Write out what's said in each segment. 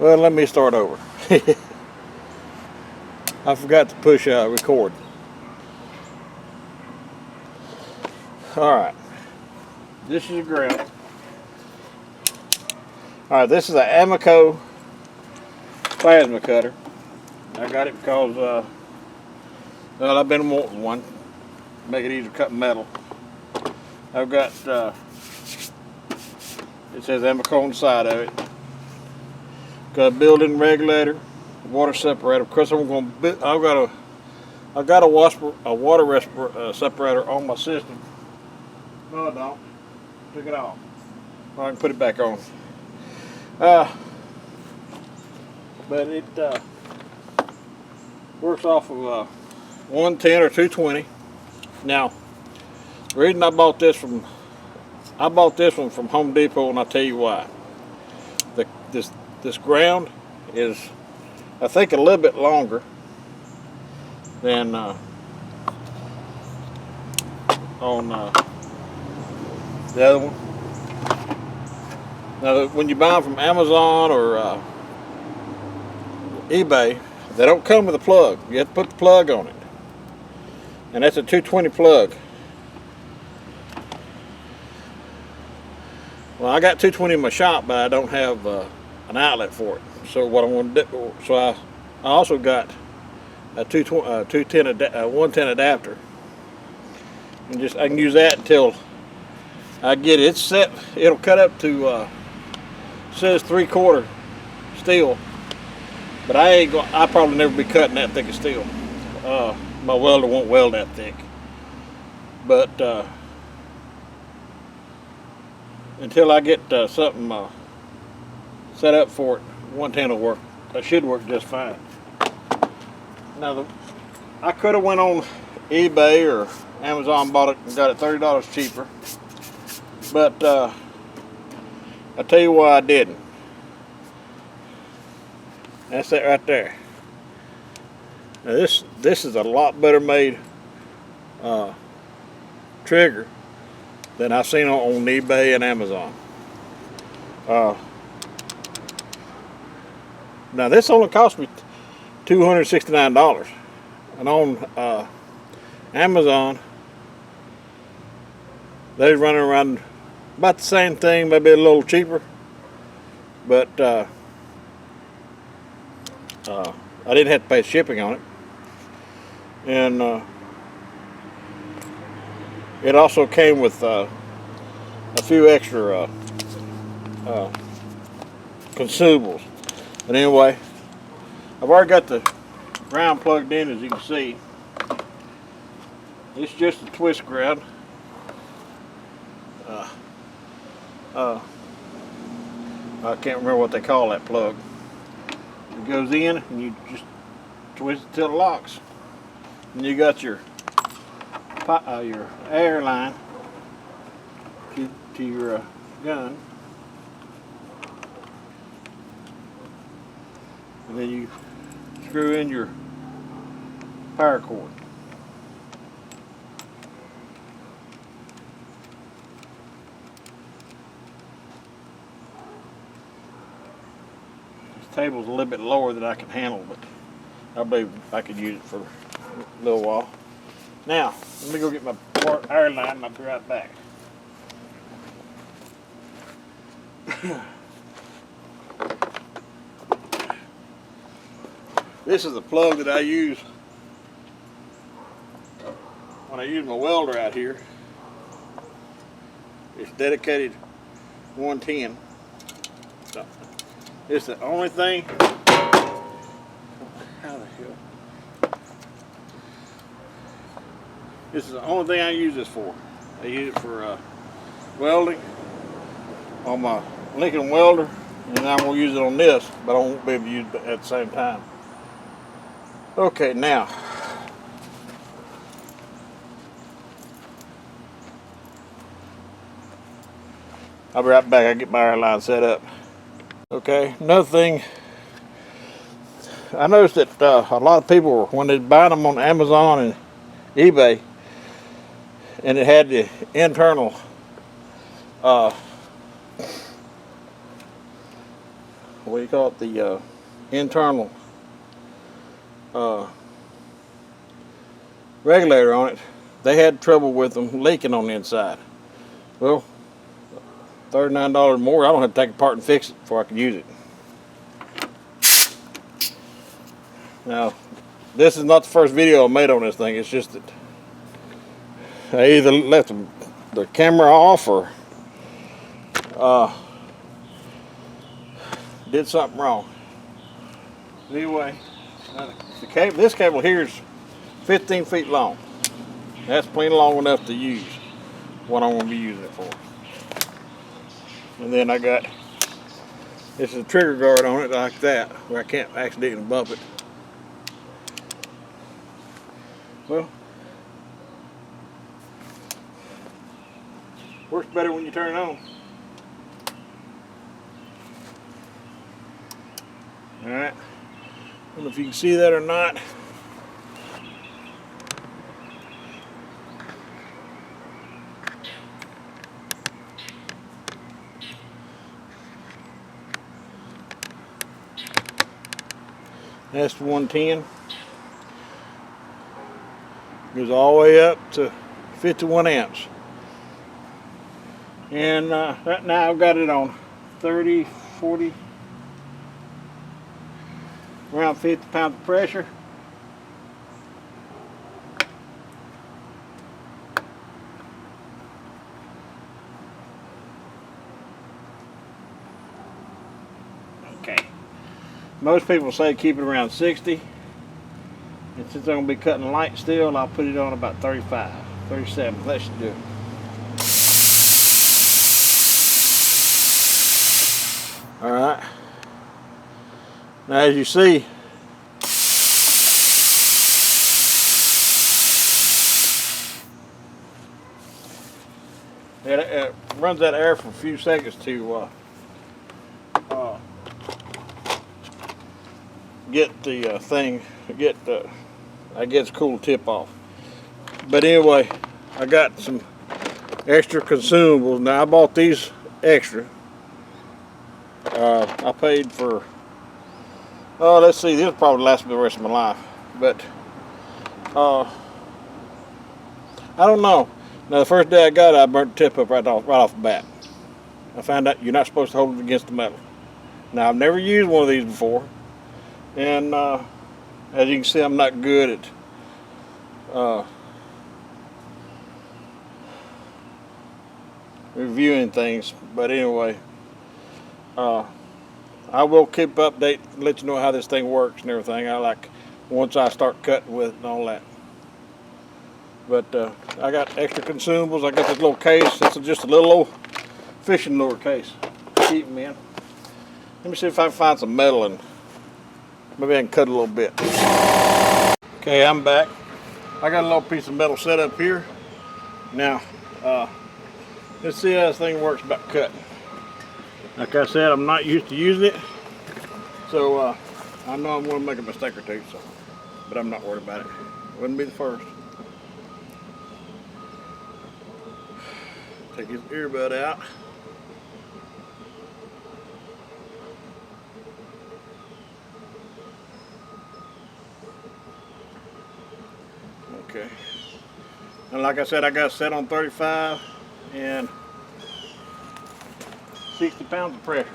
Well, let me start over. I forgot to push record. Alright, this is a ground. Alright, this is an Amoco plasma cutter. I got it because well, I've been wanting one. Make it easier to cut metal. I've got it says Amoco on the side of it. Got a built-in regulator, water separator. Of course, I've got a water separator on my system. No, I don't. Took it off. Well, I can put it back on. But it works off of 110 or 220. Now, the reason I bought this one from Home Depot, and I'll tell you why. This ground is, I think, a little bit longer than on the other one. Now, when you buy them from Amazon or eBay, they don't come with a plug. You have to put the plug on it, and that's a 220 plug. Well, I got 220 in my shop, but I don't have an outlet for it. So what I'm going to do, so I also got a 110 adapter, and I can use that until I get it. It's set. It'll cut up to says 3/4 steel, but I probably never be cutting that thick of steel. My welder won't weld that thick, but until I get something set up for it, 110 will work. That should work just fine. Now, I could have went on eBay or Amazon, bought it and got it $30 cheaper, but I'll tell you why I didn't. That's it right there. Now this is a lot better made trigger than I've seen on eBay and Amazon. Now this only cost me $269, and on Amazon they're running around about the same thing, maybe a little cheaper, but I didn't have to pay shipping on it, and it also came with a few extra consumables. But anyway, I've already got the ground plugged in, as you can see. It's just a twist ground. I can't remember what they call that plug. It goes in and you just twist it till it locks. And you got your air line to your gun. And then you screw in your power cord. This table's a little bit lower than I can handle, but I believe I could use it for a little while. Now, let me go get my air line and I'll be right back. This is the plug that I use when I use my welder out here. It's dedicated 110. So it's the only thing. How the hell? This is the only thing I use this for. I use it for welding on my Lincoln welder, and I'm going to use it on this, but I won't be able to use it at the same time. Okay, now I'll be right back. I get my air line set up. Okay, another thing, I noticed that a lot of people, when they buy them on Amazon and eBay, and it had the internal what do you call it, the internal regulator on it, they had trouble with them leaking on the inside. Well, $39 more, I don't have to take it apart and fix it before I can use it. Now, this is not the first video I made on this thing. It's just that I either left the camera off or did something wrong. Anyway, this cable here is 15 feet long. That's plenty long enough to use what I'm going to be using it for. And then I got, this is a trigger guard on it like that, where I can't accidentally bump it. Well, works better when you turn it on. Alright, I don't know if you can see that or not. That's 110. Goes all the way up to 51 amps. And right now I've got it on 30, 40, around 50 pounds of pressure. Okay. Most people say keep it around 60. And since I'm going to be cutting light still, I'll put it on about 35, 37. That should do it. Alright. Now as you see, it runs that air for a few seconds to get the I guess cool tip off. But anyway, I got some extra consumables. Now I bought these extra. I paid for, oh, let's see, this will probably last me the rest of my life. But I don't know. Now the first day I got it, I burnt the tip up right off the bat. I found out you're not supposed to hold it against the metal. Now I've never used one of these before, and as you can see, I'm not good at reviewing things. But anyway, I will keep update and let you know how this thing works and everything. I like once I start cutting with it and all that. But I got extra consumables. I got this little case. It's just a little old fishing lure case. Keep them in. Let me see if I can find some metal and maybe I can cut a little bit. Okay, I'm back. I got a little piece of metal set up here. Now, let's see how this thing works about cutting. Like I said, I'm not used to using it, so I know I'm going to make a mistake or two. So, but I'm not worried about it. Wouldn't be the first. Take his earbud out. Okay. And like I said, I got it set on 35 and 60 pounds of pressure.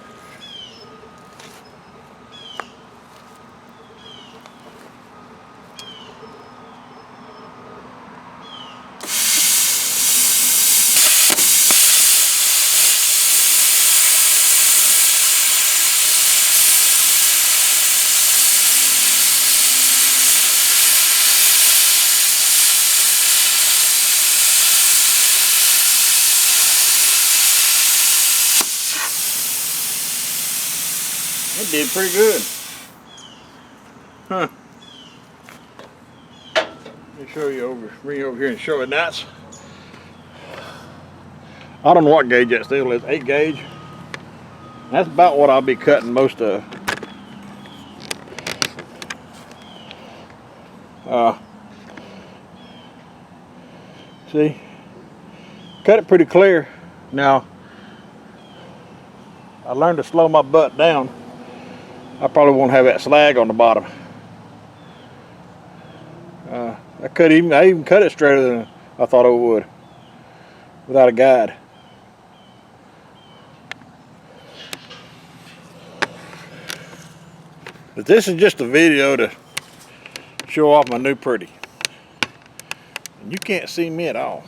It did pretty good. Huh. Let me show you bring you over here and show it. That's, I don't know what gauge that steel is, 8 gauge. That's about what I'll be cutting most of. See? Cut it pretty clear. Now, I learned to slow my butt down I probably won't have that slag on the bottom. I even cut it straighter than I thought I would without a guide. But this is just a video to show off my new Pretty. And you can't see me at all.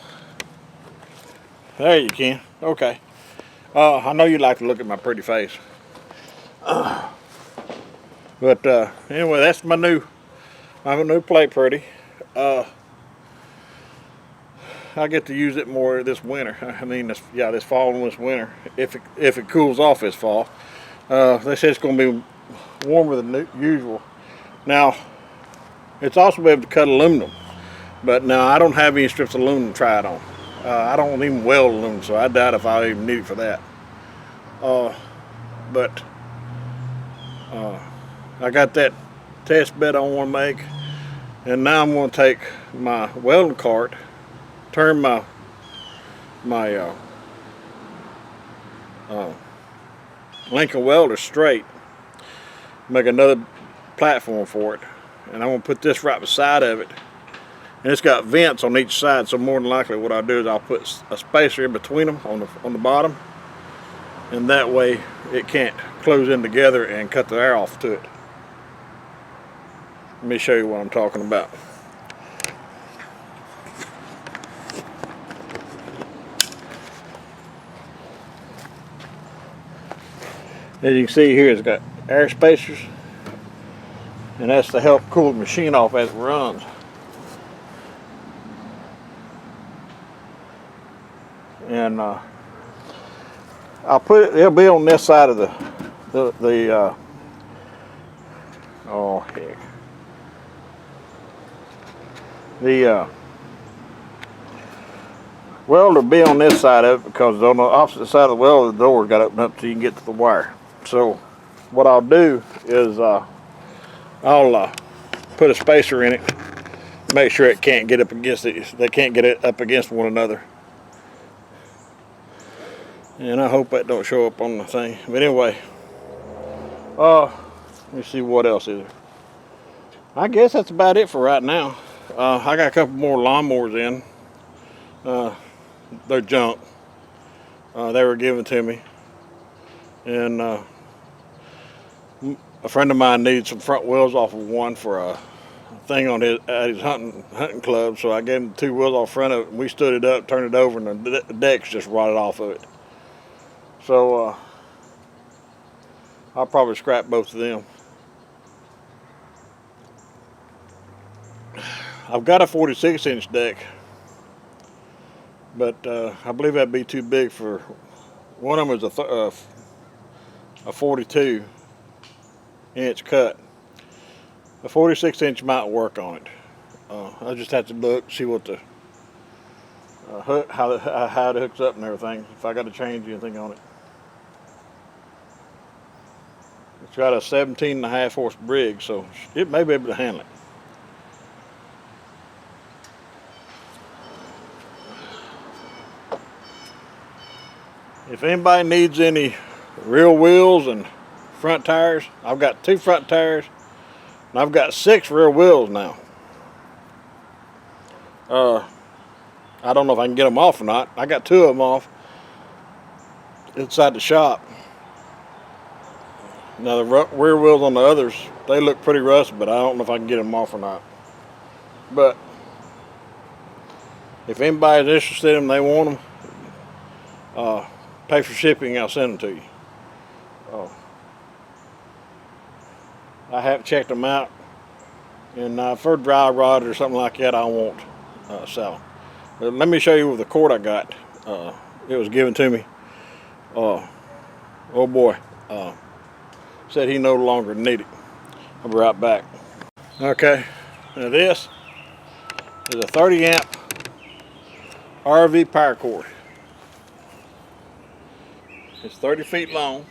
There you can. Okay. I know you like to look at my pretty face. But anyway, that's my new Play Pretty. I get to use it more this winter. I mean, this fall and this winter, if it cools off this fall. They say it's going to be warmer than usual. Now, it's also able to cut aluminum, but now I don't have any strips of aluminum to try it on. I don't even weld aluminum, so I doubt if I even need it for that. But I got that test bed I want to make, and now I'm going to take my welding cart, turn my Lincoln welder straight, make another platform for it, and I'm going to put this right beside of it. And it's got vents on each side, so more than likely what I'll do is I'll put a spacer in between them on the bottom, and that way it can't close in together and cut the air off to it. Let me show you what I'm talking about. As you can see here, it's got air spacers, and that's to help cool the machine off as it runs. And I'll put it, it'll be on this side of the oh heck. The welder will be on this side of it, because on the opposite side of the welder, the door's got to open up so you can get to the wire. So what I'll do is I'll put a spacer in it, make sure it can't get up against it. They can't get it up against one another. And I hope that don't show up on the thing. But anyway, let me see what else is there. I guess that's about it for right now. I got a couple more lawnmowers in. They're junk. They were given to me. And a friend of mine needed some front wheels off of one for a thing on at his hunting club. So I gave him 2 wheels off front of it, and we stood it up, turned it over, and the deck's just rotted off of it. So I'll probably scrap both of them. I've got a 46-inch deck, but I believe that'd be too big for one of them. Is a 42-inch cut. A 46-inch might work on it. I just have to look, see what the how it hooks up and everything. If I got to change anything on it. It's got a 17.5 horse Briggs, so it may be able to handle it. If anybody needs any real wheels and front tires, I've got 2 front tires, and I've got 6 rear wheels now. I don't know if I can get them off or not. I got 2 of them off inside the shop. Now the rear wheels on the others, they look pretty rusty, but I don't know if I can get them off or not. But if anybody's interested in them, they want them, pay for shipping, I'll send them to you. I haven't checked them out, and for dry rod or something like that, I won't sell them. But let me show you the cord I got. It was given to me. Oh boy. Said he no longer needed it. I'll be right back. Okay, now this is a 30 amp RV power cord. It's 30 feet long.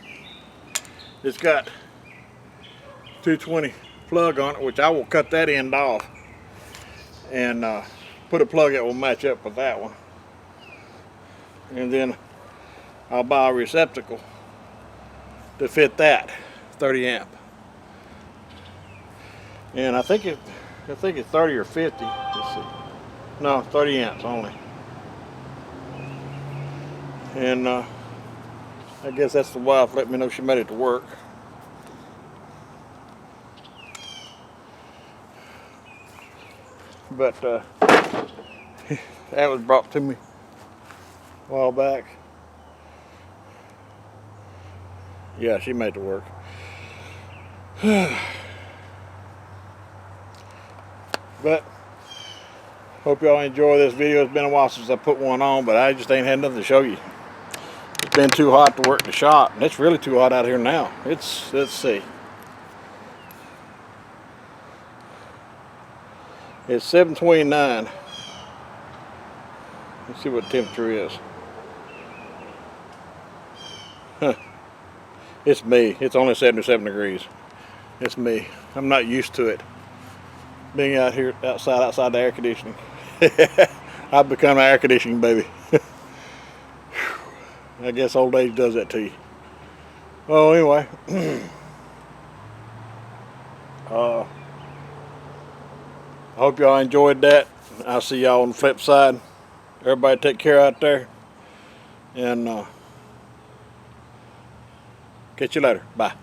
It's got 220 plug on it, which I will cut that end off and put a plug that will match up with that one. And then I'll buy a receptacle to fit that 30 amp. And I think it's 30 or 50. Let's see. No, 30 amps only. And I guess that's the wife let me know she made it to work. But that was brought to me a while back. Yeah, she made it to work. But hope y'all enjoy this video. It's been a while since I put one on, but I just ain't had nothing to show you. It's been too hot to work the shop, and it's really too hot out here now. Let's see. It's 7:29. Let's see what the temperature is. Huh. It's me. It's only 77 degrees. It's me. I'm not used to it. Being out here outside the air conditioning. I've become an air conditioning baby. I guess old age does that to you. Well, anyway. I hope y'all enjoyed that. I'll see y'all on the flip side. Everybody take care out there. And catch you later. Bye.